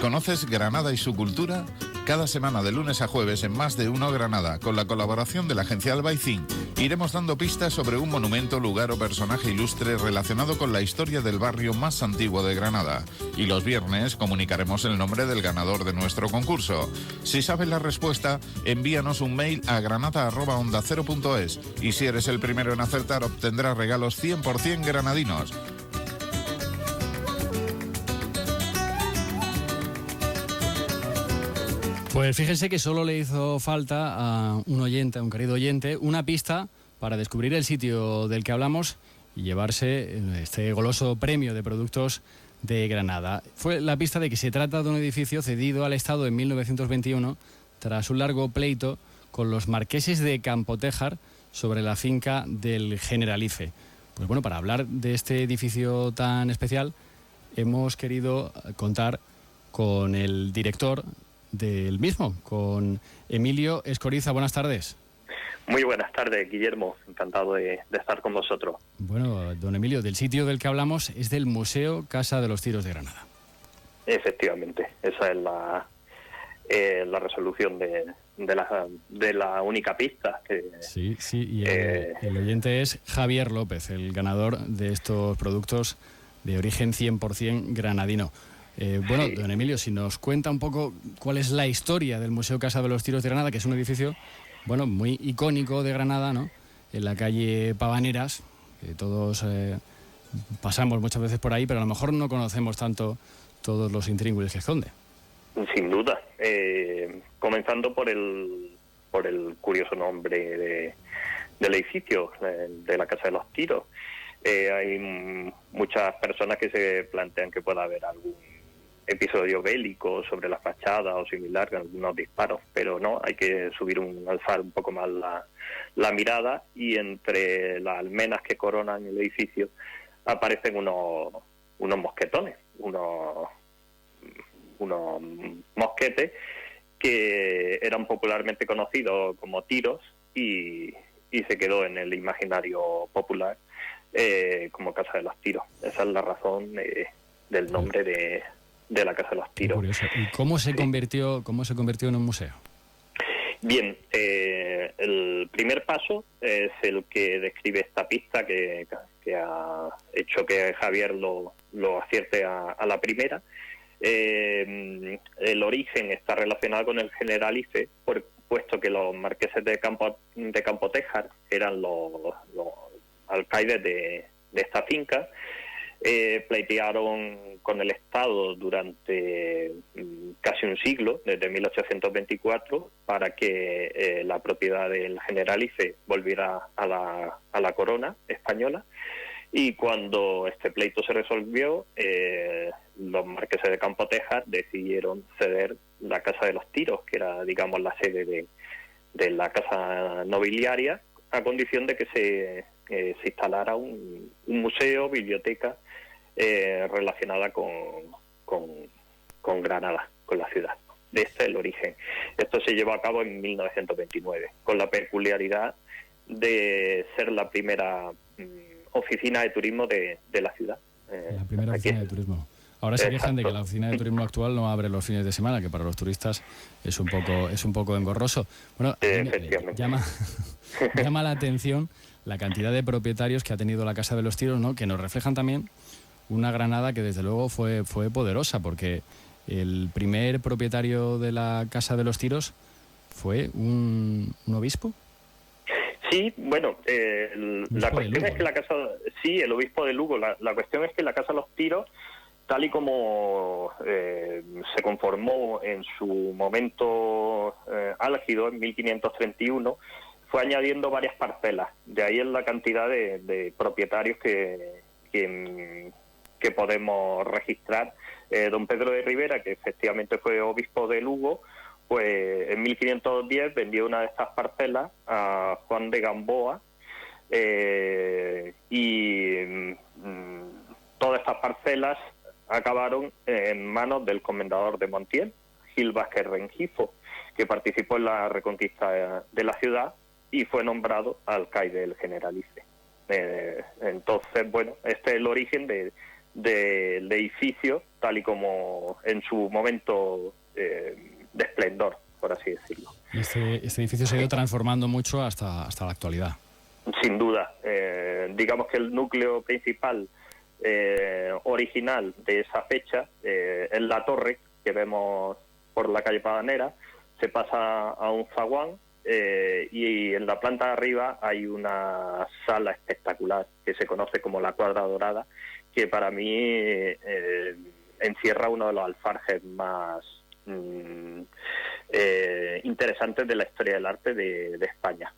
¿Conoces Granada y su cultura? Cada semana de lunes a jueves en Más de Uno Granada, con la colaboración de la agencia Albaicín, iremos dando pistas sobre un monumento, lugar o personaje ilustre relacionado con la historia del barrio más antiguo de Granada. Y los viernes comunicaremos el nombre del ganador de nuestro concurso. Si sabes la respuesta, envíanos un mail a granada@ondacero.es y si eres el primero en acertar obtendrás regalos 100% granadinos. Pues fíjense que solo le hizo falta a un oyente, a un querido oyente, una pista para descubrir el sitio del que hablamos y llevarse este goloso premio de productos de Granada. Fue la pista de que se trata de un edificio cedido al Estado en 1921 tras un largo pleito con los marqueses de Campotejar sobre la finca del Generalife. Pues bueno, para hablar de este edificio tan especial hemos querido contar con el director del mismo, con Emilio Escoriza. Buenas tardes. Muy buenas tardes, Guillermo. Encantado de estar con vosotros. Bueno, don Emilio, del sitio del que hablamos es del Museo Casa de los Tiros de Granada. Efectivamente, esa es la resolución de la única pista. Sí, y el oyente es Javier López, el ganador de estos productos de origen 100% granadino. Bueno, sí. Don Emilio, si nos cuenta un poco cuál es la historia del Museo Casa de los Tiros de Granada, que es un edificio, bueno, muy icónico de Granada, ¿no? En la calle Pavaneras, que todos pasamos muchas veces por ahí, pero a lo mejor no conocemos tanto todos los intríngulis que esconde. Sin duda. Comenzando por el curioso nombre del edificio, de la Casa de los Tiros. Hay muchas personas que se plantean que pueda haber algún episodio bélico sobre la fachada o similar, algunos disparos, pero no, hay que alzar un poco más la mirada, y entre las almenas que coronan el edificio aparecen unos mosquetones, unos mosquetes que eran popularmente conocidos como tiros y se quedó en el imaginario popular como Casa de los Tiros. Esa es la razón del nombre de la Casa de los Tiros. Curioso. ¿Y cómo se convirtió en un museo? Bien, el primer paso es el que describe esta pista que ha hecho que Javier lo acierte a la primera. El origen está relacionado con el Generalife, puesto que los marqueses de Campotejar eran los alcaides de esta finca. Pleitearon con el Estado durante casi un siglo, desde 1824, para que la propiedad del Generalife volviera a la corona española, y cuando este pleito se resolvió, los marqueses de Campotejar decidieron ceder la Casa de los Tiros, que era, digamos, la sede de la casa nobiliaria, a condición de que se instalara un museo, biblioteca relacionada con Granada, con la ciudad. De este es el origen. Esto se llevó a cabo en 1929, con la peculiaridad de ser la primera oficina de turismo de la ciudad. La primera oficina de turismo. Ahora se quejan de que la oficina de turismo actual no abre los fines de semana, que para los turistas es un poco engorroso. Bueno, llama la atención la cantidad de propietarios que ha tenido la Casa de los Tiros, ¿no? Que nos reflejan también una Granada que desde luego fue poderosa, porque el primer propietario de la Casa de los Tiros fue un obispo. Sí, bueno, la cuestión es que la casa, sí, el obispo de Lugo, la cuestión es que la Casa de los Tiros, tal y como se conformó en su momento álgido, en 1531, fue añadiendo varias parcelas. De ahí es la cantidad de propietarios que podemos registrar. Don Pedro de Rivera, que efectivamente fue obispo de Lugo, pues en 1510 vendió una de estas parcelas a Juan de Gamboa, y todas estas parcelas acabaron en manos del comendador de Montiel, Gil Vázquez Rengifo, que participó en la reconquista de la ciudad y fue nombrado alcaide del Generalife. Entonces, bueno, este es el origen de del edificio, tal y como en su momento de esplendor, por así decirlo. Este edificio se ha ido transformando mucho hasta la actualidad. Sin duda. Digamos que el núcleo principal original de esa fecha es la torre que vemos por la calle Padanera. Se pasa a un zaguán y en la planta de arriba hay una sala espectacular que se conoce como la Cuadra Dorada, que para mí encierra uno de los alfarjes más interesantes de la historia del arte de España.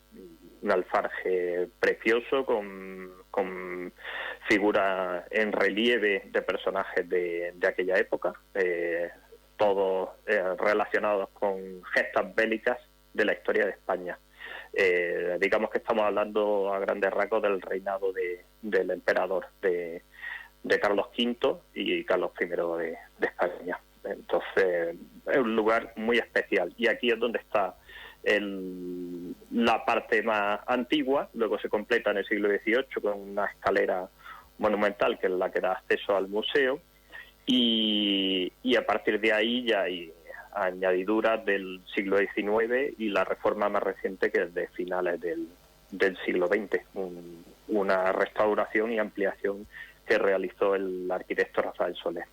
Un alfarje precioso con figuras en relieve de personajes de aquella época, todos relacionados con gestas bélicas de la historia de España. Digamos que estamos hablando a grandes rasgos del reinado del emperador de Carlos V y Carlos I de España. Entonces es un lugar muy especial, y aquí es donde está la parte más antigua. Luego se completa en el siglo XVIII con una escalera monumental que es la que da acceso al museo, y a partir de ahí ya hay añadiduras del siglo XIX y la reforma más reciente, que es de finales del siglo XX, una restauración y ampliación que realizó el arquitecto Rafael Soler.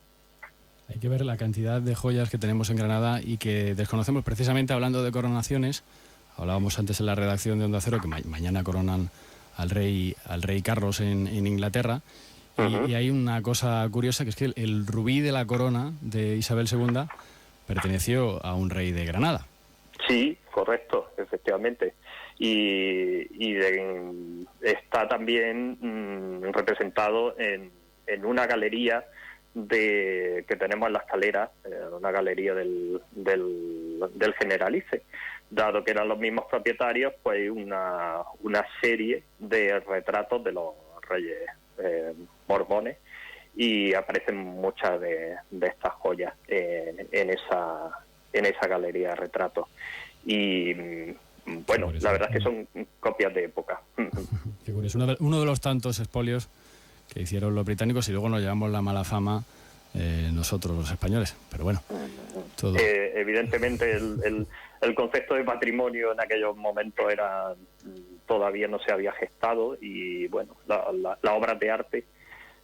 Hay que ver la cantidad de joyas que tenemos en Granada y que desconocemos. Precisamente hablando de coronaciones, hablábamos antes en la redacción de Onda Cero que mañana coronan al rey Carlos en Inglaterra. Y hay una cosa curiosa, que es que el rubí de la corona de Isabel II perteneció a un rey de Granada. Sí, correcto, efectivamente. Y está también representado en una galería que tenemos en la escalera, una galería del Generalife. Dado que eran los mismos propietarios, pues una serie de retratos de los reyes borbones, y aparecen muchas de estas joyas en esa galería de retratos. Y bueno, la verdad es que son copias de época. Qué curioso. Uno de los tantos expolios que hicieron los británicos, y luego nos llevamos la mala fama nosotros los españoles, pero bueno, todo. Evidentemente el concepto de patrimonio en aquellos momentos todavía no se había gestado, y bueno, las obras de arte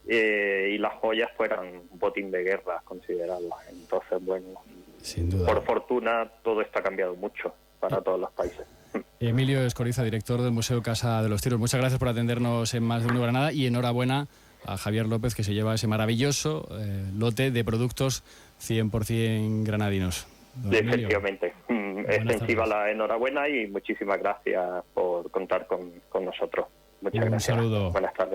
y las joyas fueran un botín de guerra, considerarlas. Entonces, bueno, sin duda, por fortuna todo esto ha cambiado mucho para todos los países. Emilio Escoriza, director del Museo Casa de los Tiros, muchas gracias por atendernos en Más de Uno Granada, y enhorabuena a Javier López, que se lleva ese maravilloso lote de productos 100% granadinos. Efectivamente. Extensiva la enhorabuena y muchísimas gracias por contar con nosotros. Muchas gracias. Un saludo. Buenas tardes.